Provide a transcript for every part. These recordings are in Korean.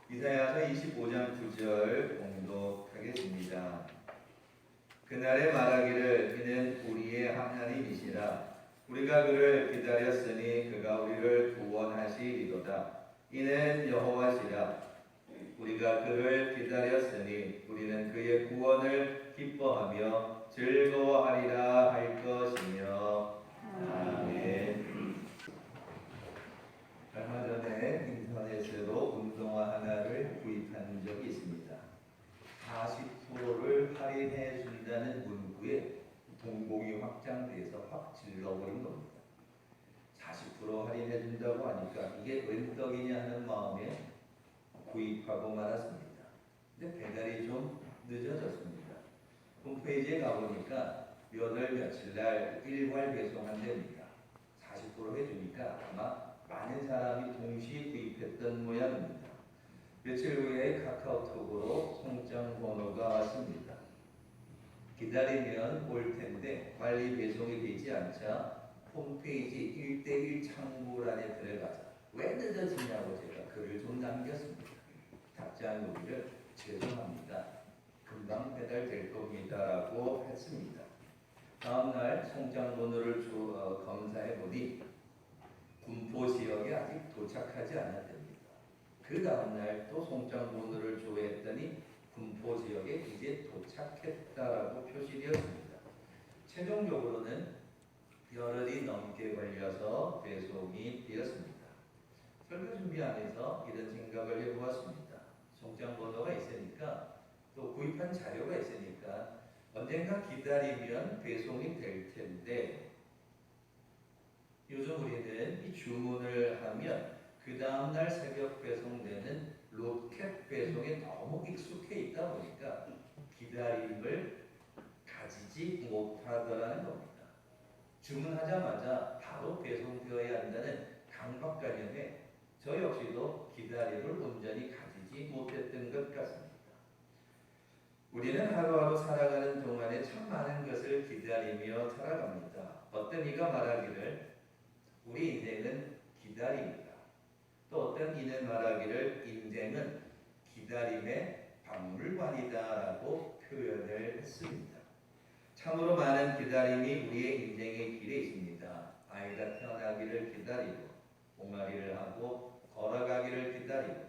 이사야서 25장 9절 봉독하겠습니다. 그날에 말하기를 이는 우리의 하나님이시라. 우리가 그를 기다렸으니 그가 우리를 구원하시리로다. 이는 여호와시라. 우리가 그를 기다렸으니 우리는 그의 구원을 기뻐하며 즐거워하리라 할 것이며. 아멘. 얼마 전에 인터넷으로 운동화 하나를 구입한 적이 있습니다. 40%를 할인해 준다는 문구에 동공이 확장돼서 확 질러버린 겁니다. 40% 할인해 준다고 하니까 이게 웬 떡이냐 하는 마음에 구입하고 말았습니다. 근데 배달이 좀 늦어졌습니다. 홈페이지에 가보니까 몇 월 며칠 날 일괄 배송한답니다. 40% 해주니까 아마 많은 사람이 동시에 구입했던 모양입니다. 며칠 후에 카카오톡으로 송장 번호가 왔습니다. 기다리면 올 텐데 빨리 배송이 되지 않자 홈페이지 1:1 창구란에 들어가서 왜 늦어지냐고 제가 글을 좀 남겼습니다. 답장 오기를 죄송합니다. 금방 배달될 겁니다 라고 했습니다. 다음날 송장 번호를 검사해 보니 군포 지역에 아직 도착하지 않았답니다. 그 다음날 또 송장 번호를 조회했더니 군포 지역에 이제 도착했다라고 표시되었습니다. 최종적으로는 열흘이 넘게 걸려서 배송이 되었습니다. 설교 준비하면서 이런 생각을 해보았습니다. 송장 번호가 있으니까 또 구입한 자료가 있으니까 언젠가 기다리면 배송이 될 텐데 요즘 우리는 이 주문을 하면 그 다음날 새벽 배송되는 로켓 배송에 너무 익숙해 있다 보니까 기다림을 가지지 못하더라는 겁니다. 주문하자마자 바로 배송되어야 한다는 강박관념에 저 역시도 기다림을 온전히 가지지 못했던 것 같습니다. 우리는 하루하루 살아가는 동안에 참 많은 것을 기다리며 살아갑니다. 어떤 이가 말하기를 우리 인생은 기다림이다. 또 어떤 이는 말하기를 인생은 기다림의 박물관이다라고 표현을 했습니다. 참으로 많은 기다림이 우리의 인생의 길에 있습니다. 아이가 태어나기를 기다리고 옹알이를 하고 걸어가기를 기다리고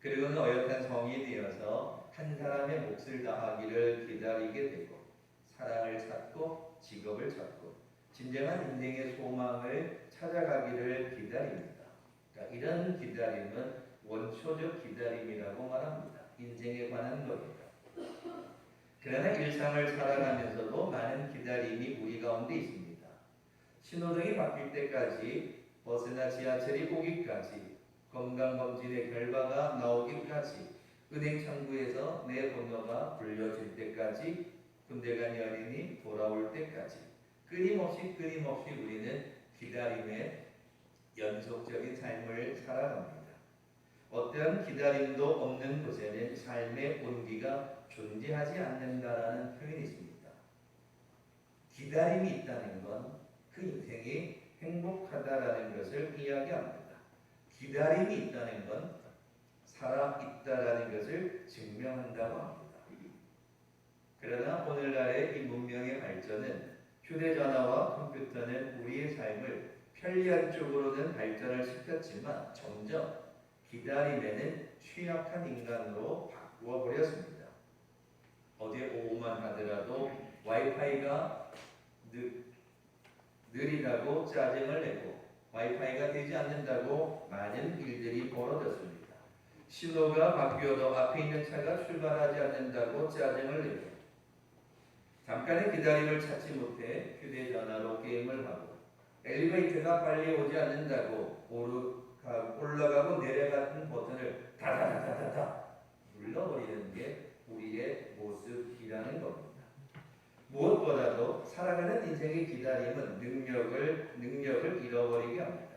그리고는 어엿한 성이 되어서 한 사람의 몫을 다하기를 기다리게 되고 사랑을 찾고 직업을 찾고 진정한 인생의 소망을 찾아가기를 기다립니다. 그러니까 이런 기다림은 원초적 기다림이라고 말합니다. 인생에 관한 것입니다. 그러나 일상을 살아가면서도 많은 기다림이 우리 가운데 있습니다. 신호등이 바뀔 때까지 버스나 지하철이 오기까지 건강검진의 결과가 나오기까지 은행 창구에서 내 번호가 불려질 때까지 군대 간 연인이 돌아올 때까지 끊임없이 우리는 기다림의 연속적인 삶을 살아갑니다. 어떠한 기다림도 없는 곳에는 삶의 온기가 존재하지 않는다라는 표현이 있습니다. 기다림이 있다는 건 그 인생이 행복하다라는 것을 이야기합니다. 기다림이 있다는 건 살아있다라는 것을 증명한다고 합니다. 그러나 오늘날의 이 문명의 발전은 휴대전화와 컴퓨터는 우리의 삶을 편리한 쪽으로는 발전을 시켰지만 점점 기다림에는 취약한 인간으로 바꾸어 버렸습니다. 어제 오후만 하더라도 와이파이가 느리다고 짜증을 내고 와이파이가 되지 않는다고 많은 일들이 벌어졌습니다. 신호가 바뀌어도 앞에 있는 차가 출발하지 않는다고 짜증을 내고 잠깐의 기다림을 찾지 못해 휴대전화로 게임을 하고 엘리베이터가 빨리 오지 않는다고 올라가고 내려가는 버튼을 다다다다다 눌러버리는 게 우리의 모습이라는 겁니다. 무엇보다도 살아가는 인생의 기다림은 능력을 잃어버리게 합니다.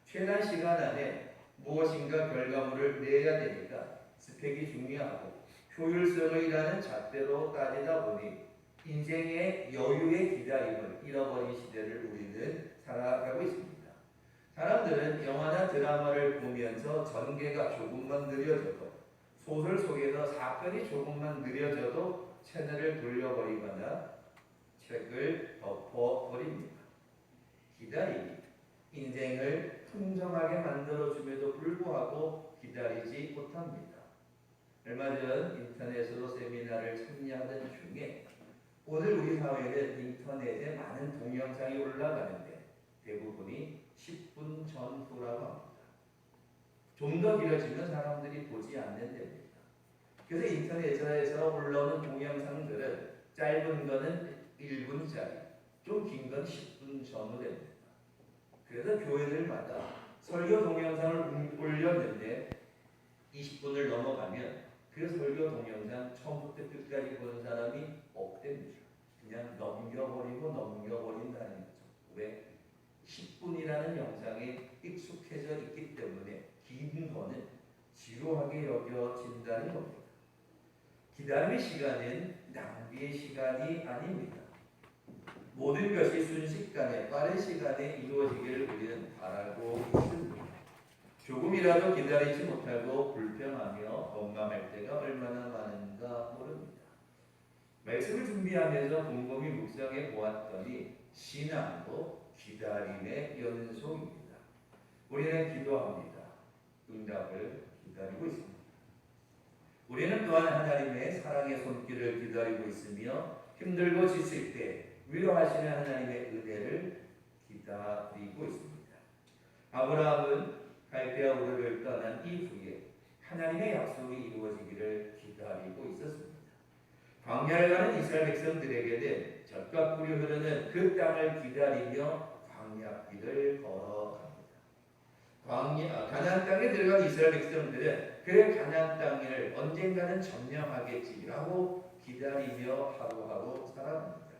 최단 시간 안에 무엇인가 결과물을 내야 되니까 스펙이 중요하고 효율성을 일하는 잣대로 따지다 보니 인생의 여유의 기다림을 잃어버린 시대를 우리는 살아가고 있습니다. 사람들은 영화나 드라마를 보면서 전개가 조금만 느려져도, 소설 속에서 사건이 조금만 느려져도 채널을 돌려버리거나 책을 덮어버립니다. 기다리기, 인생을 풍성하게 만들어줌에도 불구하고 기다리지 못합니다. 얼마 전 인터넷으로 세미나를 참여하던 중에 오늘 우리 사회는 인터넷에 많은 동영상이 올라가는데 대부분이 10분 전후라고 합니다. 좀 더 길어지면 사람들이 보지 않는 데입니다. 그래서 인터넷에서 올라오는 동영상들은 짧은 거는 1분짜리, 좀 긴 건 10분 전후 됩니다. 그래서 교회들마다 설교 동영상을 올렸는데 20분을 넘어가면 그 설교 동영상 처음부터 끝까지 보는 사람이 없답니다. 그냥 넘겨버린다는 거죠. 왜? 10분이라는 영상에 익숙해져 있기 때문에 긴 거는 지루하게 여겨진다는 겁니다. 기다림의 시간은 낭비의 시간이 아닙니다. 모든 것이 순식간에 빠른 시간에 이루어지기를 우리는 바라고 있습니다. 조금이라도 기다리지 못하고 불평하며 원망할 때가 얼마나 많은가 모릅니다. 말씀을 준비하면서 곰곰이 묵상해 보았더니 신앙도 기다림의 연속입니다. 우리는 기도합니다. 응답을 기다리고 있습니다. 우리는 또한 하나님의 사랑의 손길을 기다리고 있으며 힘들고 지칠 때 위로하시는 하나님의 은혜를 기다리고 있습니다. 아브라함은 갈대아 우르를 떠난 이후에 하나님의 약속이 이루어지기를 기다리고 있었습니다. 광야를 가는 이스라엘 백성들에게는 젖과 꿀이 흐르는 그 땅을 기다리며 광야길을 걸어갑니다. 가나안 땅에 들어간 이스라엘 백성들은 그 가나안 땅을 언젠가는 점령하겠지라고 기다리며 하루하루 살아갑니다.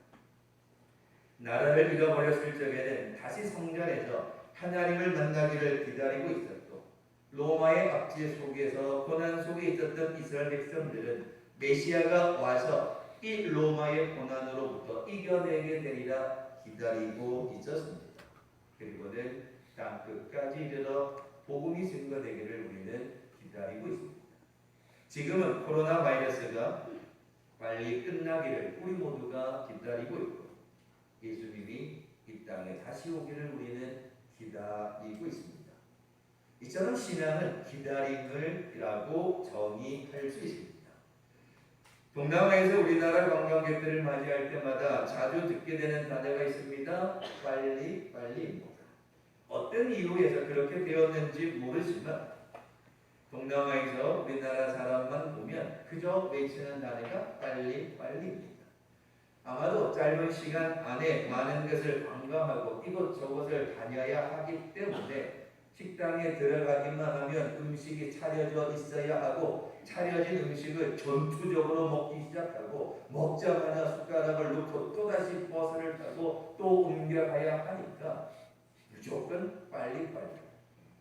나라를 잃어버렸을 적에는 다시 성전에서 하나님을 만나기를 기다리고 있었고, 로마의 압제 속에서 고난 속에 있었던 이스라엘 백성들은 메시아가 와서 이 로마의 고난으로부터 이겨내게 되리라 기다리고 있었습니다. 그리고는 땅 끝까지 이르러 복음이 증거되기를 우리는 기다리고 있습니다. 지금은 코로나 바이러스가 빨리 끝나기를 우리 모두가 기다리고 있고, 예수님이 이 땅에 다시 오기를 우리는 기다리고 있습니다. 이처럼 신앙은 기다림을이라고 정의할 수 있습니다. 동남아에서 우리나라 관광객들을 맞이할 때마다 자주 듣게 되는 단어가 있습니다. 빨리입니다. 어떤 이유에서 그렇게 되었는지 모르지만 동남아에서 우리나라 사람만 보면 그저 외치는 단어가 빨리입니다. 아마도 짧은 시간 안에 많은 것을 관광하고 이것저것을 다녀야 하기 때문에 식당에 들어가기만 하면 음식이 차려져 있어야 하고, 차려진 음식을 전투적으로 먹기 시작하고, 먹자마자 숟가락을 놓고 또다시 버스를 타고 또 옮겨가야 하니까 무조건 빨리.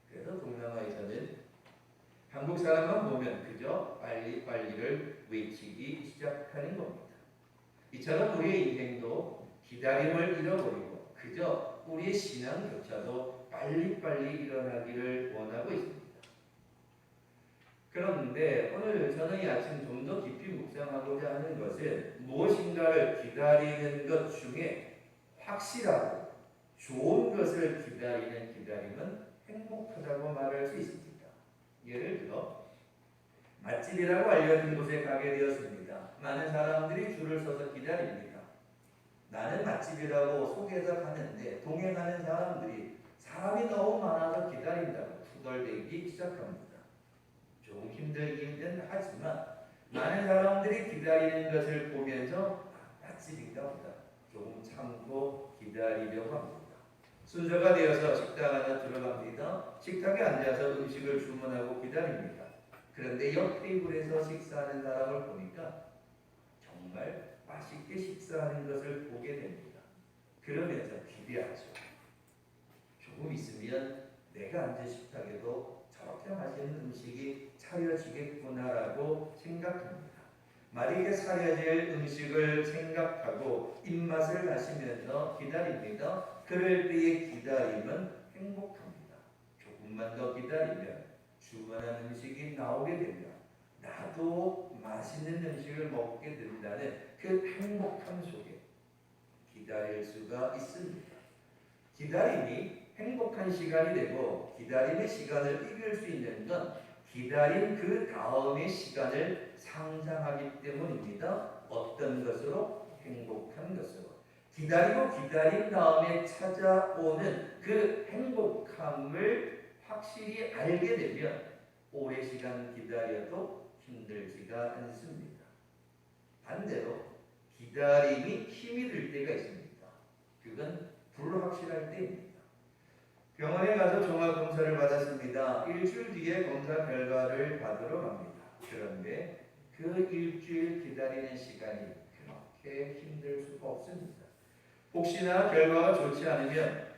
그래서 동남아에서는 한국 사람만 보면 그저 빨리를 외치기 시작하는 겁니다. 이처럼 우리의 인생도 기다림을 잃어버리고 그저 우리의 신앙조차도 빨리 일어나기를 원하고 있습니다. 그런데 오늘 저는 이 아침 좀 더 깊이 묵상하고자 하는 것은 무엇인가를 기다리는 것 중에 확실하고 좋은 것을 기다리는 기다림은 행복하다고 말할 수 있습니다. 예를 들어 맛집이라고 알려진 곳에 가게 되었습니다. 많은 사람들이 줄을 서서 기다립니다. 나는 맛집이라고 소개해서 가는데 동행하는 사람이 너무 많아서 기다린다고 투덜대기 시작합니다. 조금 힘들긴 하지만 많은 사람들이 기다리는 것을 보면서 맛집인가 보다 조금 참고 기다리려고 합니다. 순서가 되어서 식당 하나 들어갑니다. 식탁에 앉아서 음식을 주문하고 기다립니다. 그런데 옆 테이블에서 식사하는 사람을 보니까 정말 맛있게 식사하는 것을 보게 됩니다. 그러면서 기대하죠. 조금 있으면 내가 앉은 식탁에도 저렇게 맛있는 음식이 차려지겠구나라고 생각합니다. 맛있게 차려질 음식을 생각하고 입맛을 다시면서 기다립니다. 그럴 때의 기다림은 행복합니다. 조금만 더 기다리면 주문한 음식이 나오게 되면 나도 맛있는 음식을 먹게 된다는 그 행복함 속에 기다릴 수가 있습니다. 기다림이 행복한 시간이 되고 기다림의 시간을 이길 수 있는 건 기다린 그 다음의 시간을 상상하기 때문입니다. 어떤 것으로? 행복한 것으로. 기다리고 기다린 다음에 찾아오는 그 행복함을 확실히 알게 되면 오랜 시간 기다려도 힘들지가 않습니다. 반대로 기다림이 힘이 들 때가 있습니다. 그건 불확실할 때입니다. 병원에 가서 종합검사를 받았습니다. 일주일 뒤에 검사 결과를 받으러 갑니다. 그런데 그 일주일 기다리는 시간이 그렇게 힘들 수가 없습니다. 혹시나 결과가 좋지 않으면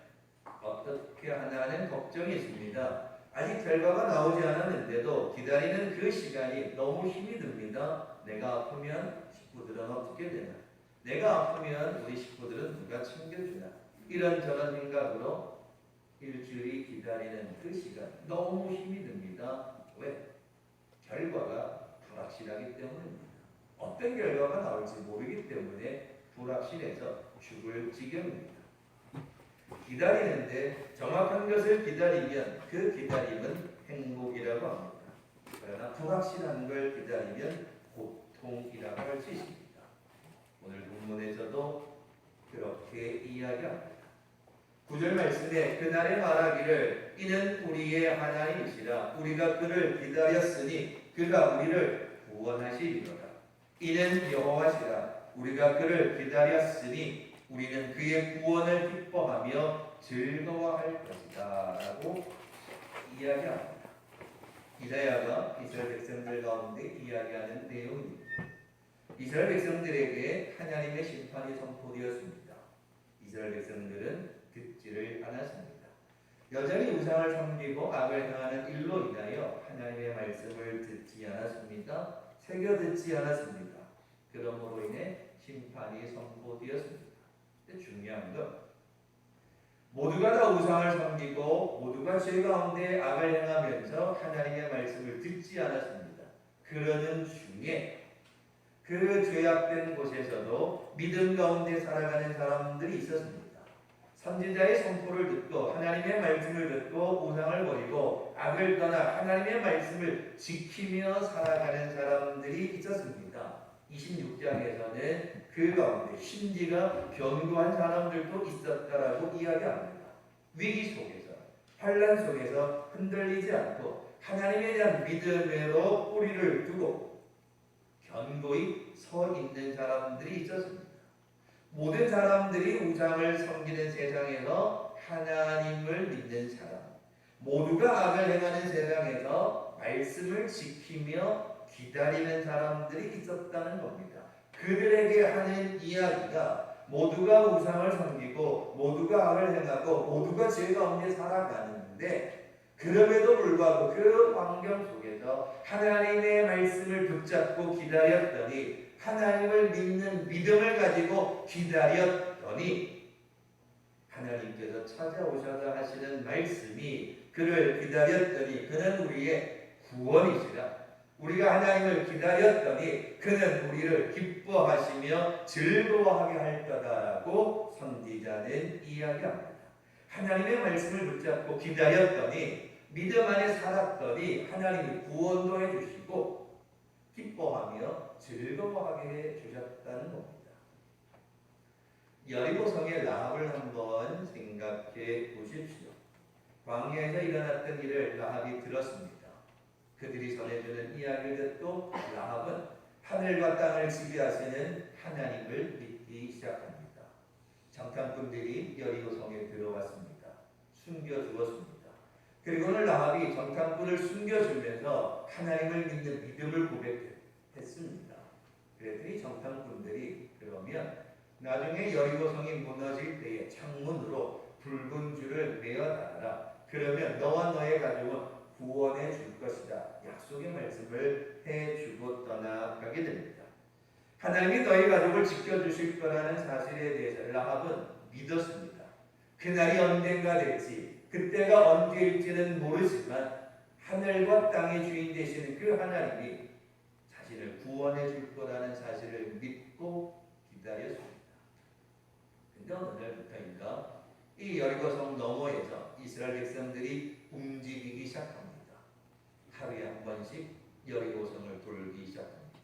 어떻게 하나는 걱정이 있습니다. 아직 결과가 나오지 않았는데도 기다리는 그 시간이 너무 힘이 듭니다. 내가 아프면 식구들은 어떻게 되나? 내가 아프면 우리 식구들은 누가 챙겨주나? 이런저런 생각으로 일주일이 기다리는 그 시간 너무 힘이 듭니다. 왜? 결과가 불확실하기 때문입니다. 어떤 결과가 나올지 모르기 때문에 불확실해서 죽을 지경입니다. 기다리는데 정확한 것을 기다리면 그 기다림은 행복이라고 합니다. 그러나 불확실한 걸 기다리면 고통이라고 할 수 있습니다. 오늘 본문에서도 그렇게 이야기합니다. 9절 말씀에 그날에 말하기를 이는 우리의 하나님이시라 우리가 그를 기다렸으니 그가 우리를 구원하시리로다. 이는 여호와시라 우리가 그를 기다렸으니 우리는 그의 구원을 기뻐하며 즐거워할 것이다 라고 이야기합니다. 이사야가 이스라엘 백성들 가운데 이야기하는 내용입니다. 이스라엘 백성들에게 하나님의 심판이 선포되었습니다. 이스라엘 백성들은 듣지를 않았습니다. 여전히 우상을 섬기고 악을 행하는 일로 인하여 하나님의 말씀을 듣지 않았습니다. 새겨 듣지 않았습니다. 그러므로 인해 심판이 선포되었습니다. 근데 중요한 건 모두가 다 우상을 섬기고 모두가 죄 가운데 악을 행하면서 하나님의 말씀을 듣지 않았습니다. 그러는 중에 그 죄악된 곳에서도 믿음 가운데 살아가는 사람들이 있었습니다. 선지자의 선포를 듣고 하나님의 말씀을 듣고 우상을 버리고 악을 떠나 하나님의 말씀을 지키며 살아가는 사람들이 있었습니다. 26장에서는 그 가운데 심지가 변고한 사람들도 있었다라고 이야기합니다. 위기 속에서 환난 속에서 흔들리지 않고 하나님에 대한 믿음으로 뿌리를 두고 견고히 서 있는 사람들이 있었습니다. 모든 사람들이 우상을 섬기는 세상에서 하나님을 믿는 사람, 모두가 악을 행하는 세상에서 말씀을 지키며 기다리는 사람들이 있었다는 겁니다. 그들에게 하는 이야기가 모두가 우상을 섬기고 모두가 악을 행하고 모두가 죄 가운데 살아가는데 그럼에도 불구하고 그 환경 속에서 하나님의 말씀을 붙잡고 기다렸더니 하나님을 믿는 믿음을 가지고 기다렸더니 하나님께서 찾아오셔서 하시는 말씀이 그를 기다렸더니 그는 우리의 구원이시라. 우리가 하나님을 기다렸더니 그는 우리를 기뻐하시며 즐거워하게 할 거다라고 선지자는 이야기합니다. 하나님의 말씀을 붙잡고 기다렸더니 믿음 안에 살았더니 하나님이 구원도 해주시고 기뻐하며 즐거워하게 해주셨다는 겁니다. 여리고성의 라합을 한번 생각해 보십시오. 광야에서 일어났던 일을 라합이 들었습니다. 그들이 전해주는 이야기를 듣고 라합은 하늘과 땅을 지배하시는 하나님을 믿기 시작합니다. 정탐꾼들이 여리고성에 들어왔습니다. 숨겨주었습니다. 그리고는 라합이 정탐꾼을 숨겨주면서 하나님을 믿는 믿음을 고백했습니다. 그랬더니 정탐꾼들이 그러면 나중에 여리고성이 무너질 때에 창문으로 붉은 줄을 메어달라. 그러면 너와 너의 가족은 구원해 줄 것이다. 약속의 말씀을 해주고 떠나가게 됩니다. 하나님이 너희 가족을 지켜주실 거라는 사실에 대해서 라합은 믿었습니다. 그날이 언젠가 될지, 그때가 언제일지는 모르지만 하늘과 땅의 주인 되시는 그 하나님이 자신을 구원해 줄 거라는 사실을 믿고 기다렸습니다. 근데 어느 날부터인가 이 여리고성 너머에서 이스라엘 백성들이 움직이기 시작합니다. 하루에 한 번씩 여리고성을 돌기 시작합니다.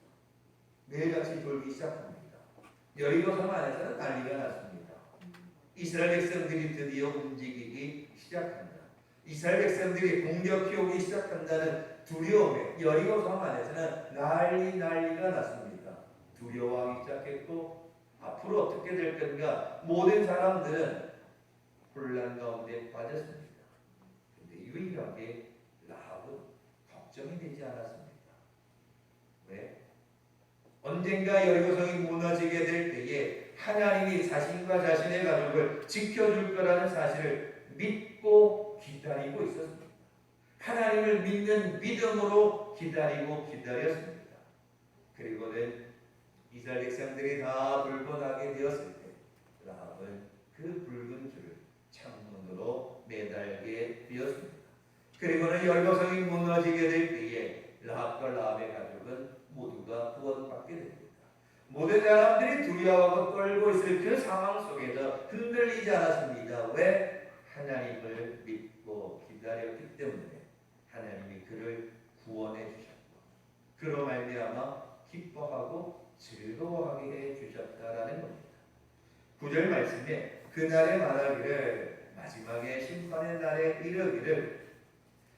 매일같이 돌기 시작합니다. 여리고성 안에서는 난리가 났습니다. 이스라엘 백성들이 드디어 움직이기 시작합니다. 이스라엘 백성들이 공격해 오기 시작한다는 두려움에 여리고성 안에서는 난리가 났습니다. 두려워하기 시작했고 앞으로 어떻게 될 건가 모든 사람들은 혼란 가운데 빠졌습니다. 그런데 유일하게 라합은 걱정이 되지 않았습니다. 왜? 언젠가 여리고성이 무너지게 될 때에 하나님이 자신과 자신의 가족을 지켜줄 거라는 사실을 믿고 기다리고 있었습니다. 하나님을 믿는 믿음으로 기다렸습니다. 그리고는 이스라엘 백성들이 다 불번하게 되었을 때 라합은 그 붉은 줄을 창문으로 매달게 되었습니다. 그리고는 여리고성이 무너지게 될 때에 라합과 라합의 가족은 모두가 구원받게 됩니다. 모든 사람들이 두려워하고 떨고 있을 그 상황 속에서 흔들리지 않았습니다. 왜? 하나님을 믿고 기다렸기 때문에 하나님이 그를 구원해 주셨고 그로 말미암아 기뻐하고 즐거워하게 해 주셨다라는 겁니다. 9절 말씀에 그날에 말하기를 마지막에 심판의 날에 이르기를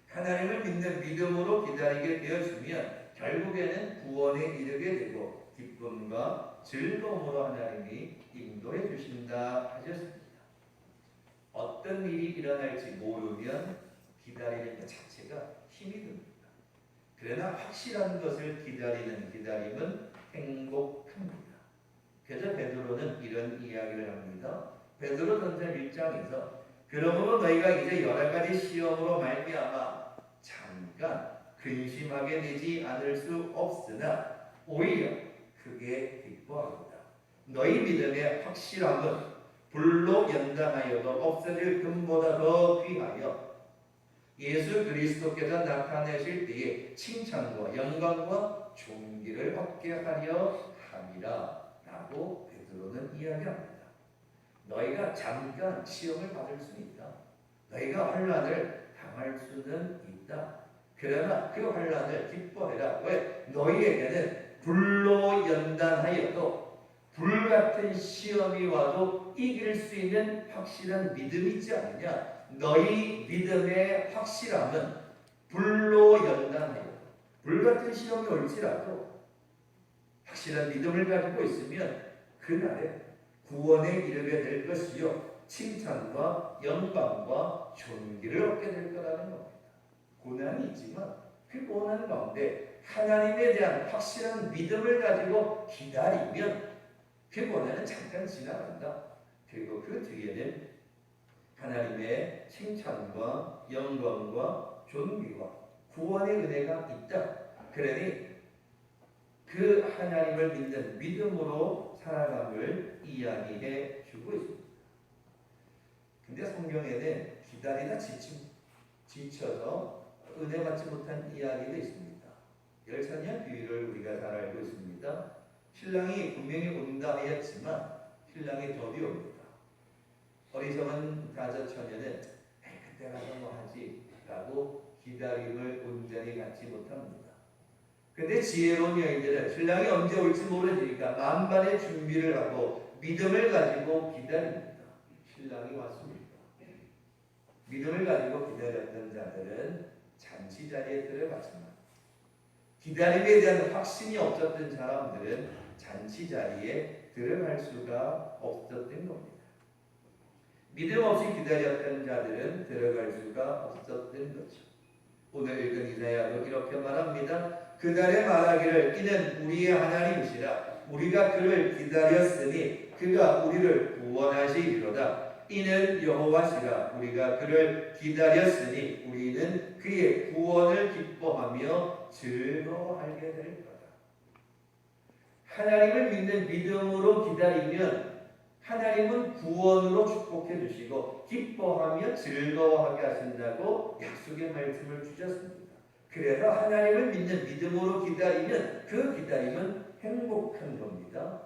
하나님을 믿는 믿음으로 기다리게 되었으면 결국에는 구원에 이르게 되고 기쁨과 즐거움으로 하나님이 인도해 주신다 하셨습니다. 어떤 일이 일어날지 모르면 기다리는 것 자체가 힘이 듭니다. 그러나 확실한 것을 기다리는 기다림은 행복합니다. 그래서 베드로는 이런 이야기를 합니다. 베드로전서 1장에서 그러므로 너희가 이제 여러 가지 시험으로 말미암아 잠깐 근심하게 되지 않을 수 없으나 오히려 크게 기뻐하도다. 너희 믿음의 확실함은 불로 연단하여도 없어질 금보다 더 귀하여 예수 그리스도께서 나타내실 때에 칭찬과 영광과 존귀를 얻게 하려 함이라 라고 베드로는 이야기합니다. 너희가 잠깐 시험을 받을 수 있다. 너희가 환난을 당할 수는 있다. 그러나 그 환난을 기뻐해라. 왜? 너희에게는 불로 연단하여도 불같은 시험이 와도 이길 수 있는 확실한 믿음이 있지 않느냐. 너희 믿음의 확실함은 불로 연단하여 불같은 시험이 올지라도 확실한 믿음을 가지고 있으면 그날에 구원에 이르게 될 것이요 칭찬과 영광과 존귀를 얻게 될 거라는 겁니다. 고난이 있지만 그 고난 가운데 하나님에 대한 확실한 믿음을 가지고 기다리면 그 고난은 잠깐 지나간다. 그리고 그 뒤에는 하나님의 칭찬과 영광과 존귀와 구원의 은혜가 있다. 그러니 그 하나님을 믿는 믿음으로 살아감을 이야기해 주고 있습니다. 근데 성경에는 기다리다 지쳐서 은혜 받지 못한 이야기도 있습니다. 열천년 비유를 우리가 잘 알고 있습니다. 신랑이 분명히 온다 하였지만 신랑이 더디 옵니다. 어리석은 가저 처녀는 그때 가서 뭐 하지? 라고 기다림을 온전히 갖지 못합니다. 근데 지혜로운 여인들은 신랑이 언제 올지 모르니까 만반의 준비를 하고 믿음을 가지고 기다립니다. 신랑이 왔습니다. 믿음을 가지고 기다렸던 자들은 잔치 자리에 들어갔지만 기다림에 대한 확신이 없었던 사람들은 잔치 자리에 들어갈 수가 없었던 겁니다. 믿음 없이 기다렸던 자들은 들어갈 수가 없었던 거죠. 오늘 읽은 이사야도 이렇게 말합니다. 그날에 말하기를 이는 우리의 하나님이시라. 우리가 그를 기다렸으니 그가 우리를 구원하시리로다. 이는 여호와시라. 우리가 그를 기다렸으니 우리는 그의 구원을 기뻐하며 즐거워하게 될 거다. 하나님을 믿는 믿음으로 기다리면 하나님은 구원으로 축복해 주시고 기뻐하며 즐거워하게 하신다고 약속의 말씀을 주셨습니다. 그래서 하나님을 믿는 믿음으로 기다리면 그 기다림은 행복한 겁니다.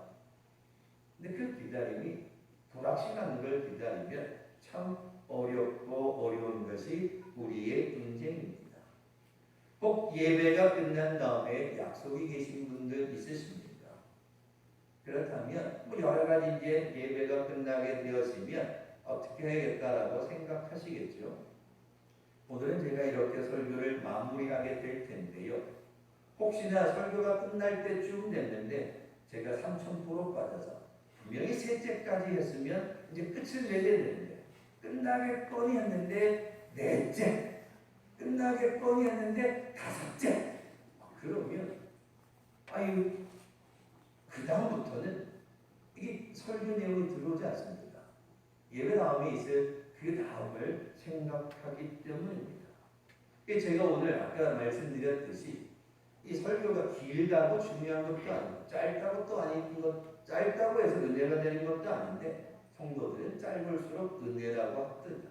근데 그 기다림이 불확실한 걸 기다리면 참 어렵고 어려운 것이 우리의 인생입니다. 꼭 예배가 끝난 다음에 약속이 계신 분들 있으십니까? 그렇다면 여러 가지 이제 예배가 끝나게 되었으면 어떻게 해야겠다라고 생각하시겠죠. 오늘은 제가 이렇게 설교를 마무리하게 될 텐데요. 혹시나 설교가 끝날 때쯤 됐는데 제가 3,000% 빠져서 분명히 셋째까지 했으면 이제 끝을 내야 되는데 끝나겠거니 했는데 넷째, 끝나겠거니 했는데 다섯째. 그러면 아유 그 다음부터는 이게 설교 내용이 들어오지 않습니다. 예배 다음에 있을 그 다음을 생각하기 때문입니다. 제가 오늘 아까 말씀드렸듯이 이 설교가 길다고 중요한 것도 아니고 짧다고 또 아닌 것, 짧다고 해서 은혜가 되는 것도 아닌데 성도들은 짧을수록 은혜라고 합니다.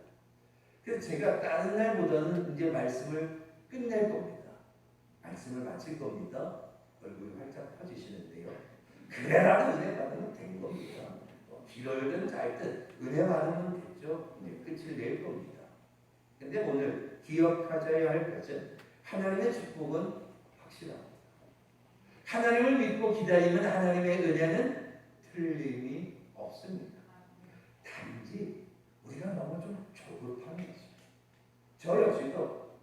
그래서 제가 다른 날보다는 이제 말씀을 끝낼 겁니다. 말씀을 마칠 겁니다. 얼굴이 활짝 펴지시는데요. 그래라도 은혜 받으면 된 겁니다. 길어든 짧든 은혜 받으면 됐죠. 이제 끝을 낼 겁니다. 근데 오늘 기억하셔야 할 것은 하나님의 축복은 확실합니다. 하나님을 믿고 기다리면 하나님의 은혜는 틀림이 없습니다. 단지 우리가 너무 좀 조급한 것입니다. 저 역시도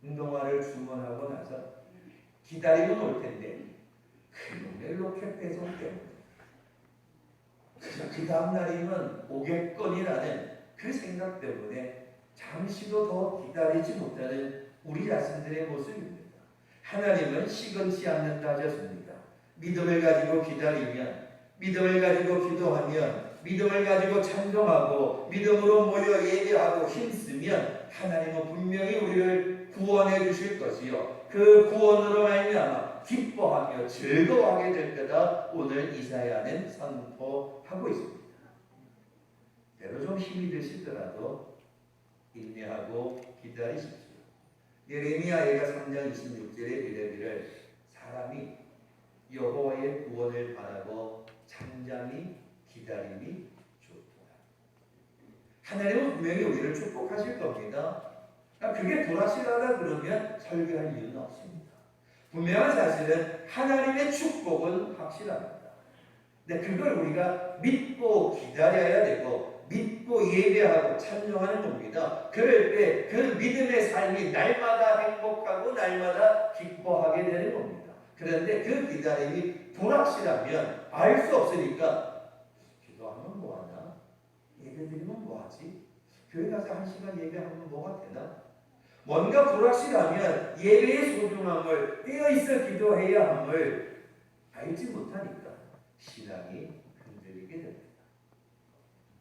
운동화를 주문하고 나서 기다리고 올 텐데 그놈의 로켓 배송 때문에 그 다음 날이면 오겠거니라는 그 생각 때문에 잠시도 더 기다리지 못하는 우리 자신들의 모습입니다. 하나님은 시건치 않는다 하셨습니다. 믿음을 가지고 기다리면, 믿음을 가지고 기도하면, 믿음을 가지고 찬송하고, 믿음으로 모여 예배하고 힘쓰면 하나님은 분명히 우리를 구원해 주실 것이요, 그 구원으로 말미암아 기뻐하며 즐거워하게 될 거다. 오늘 이사야는 선포하고 있습니다. 때로 좀 힘이 드시더라도 인내하고 기다리십시오. 예레미야가 3장 26절에 이르기를 사람이 여호와의 구원을 바라고 잠잠히 기다림이 좋도다. 하나님은 분명히 우리를 축복하실 겁니다. 그게 불확실하다 그러면 설교할 이유는 없습니다. 분명한 사실은 하나님의 축복은 확실합니다. 근데 그걸 우리가 믿고 기다려야 되고 믿고 예배하고 찬송하는 겁니다. 그럴 때 그 믿음의 삶이 날마다 행복하고 날마다 기뻐하게 되는 겁니다. 그런데 그 기다림이 불확실하면 알 수 없으니까 기도하면 뭐하나? 예배드리면 뭐하지? 교회 가서 1시간 예배하면 뭐가 되나? 뭔가 불확실하면 예배의 소중함을 깨어있어 기도해야 함을 알지 못하니까 신앙이 흔들리게 됩니다.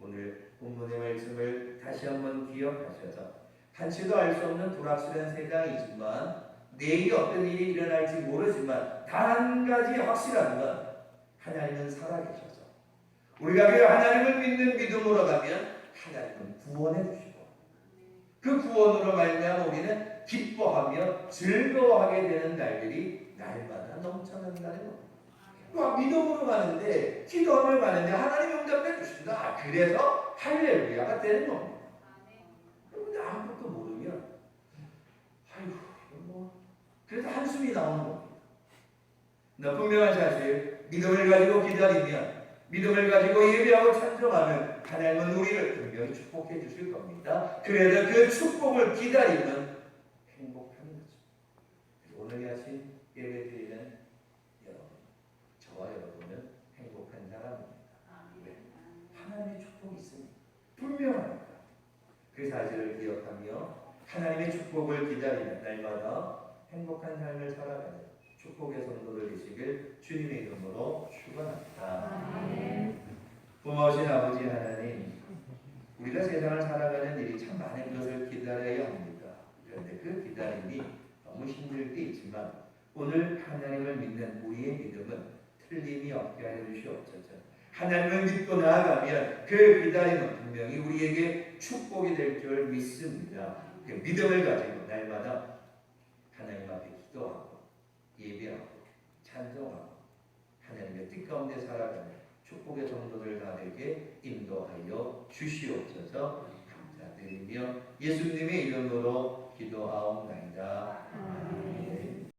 오늘 본문의 말씀을 다시 한번 기억하셔서 한치도 알 수 없는 불확실한 세상이지만 내일 어떤 일이 일어날지 모르지만 단 한 가지 확실한 건 하나님은 살아계셔서 우리가 그 하나님을 믿는 믿음으로 가면 하나님은 구원해 주시고 그 구원으로 말미암아 우리는 기뻐하며 즐거워하게 되는 날들이 날마다 넘쳐난다는 겁니다. 믿음으로 가는데 기도하며 가는데 하나님이 응답해 주신다. 그래서 할렐루야가 되는 겁니다. 그런데 아무것도 모르면 아이고 그래서 한숨이 나오는 겁니다. 분명한 사실 믿음을 가지고 기다리면 믿음을 가지고 예배하고 찬송하면 하나님은 우리를 분명히 축복해 주실 겁니다. 그래서 그 축복을 기다리면 행복한 거죠. 오늘 하신 예배 드리는 여러분, 저와 여러분은 행복한 사람입니다. 네. 하나님의 축복이 있습니다. 분명합니다. 그 사실을 기억하며 하나님의 축복을 기다리는 날마다 행복한 삶을 살아가는 축복의 성도들 되시길 주님의 이름으로 축원합니다. 고마우신 아버지 하나님, 우리가 세상을 살아가는 일이 참 많은 것을 기다려야 합니다. 그런데 그 기다림이 너무 힘들 때 있지만 오늘 하나님을 믿는 우리의 믿음은 틀림이 없게 하여 주시옵소서. 하나님을 믿고 나아가면 그 기다림은 분명히 우리에게 축복이 될 줄 믿습니다. 그 믿음을 가지고 날마다 하나님 앞에 기도하고 예배하고 찬송하고 하나님의 뜻 가운데 살아가는 축복의 성도들 다 되게 인도하여 주시옵소서. 감사드리며 예수님의 이름으로 기도하옵소서.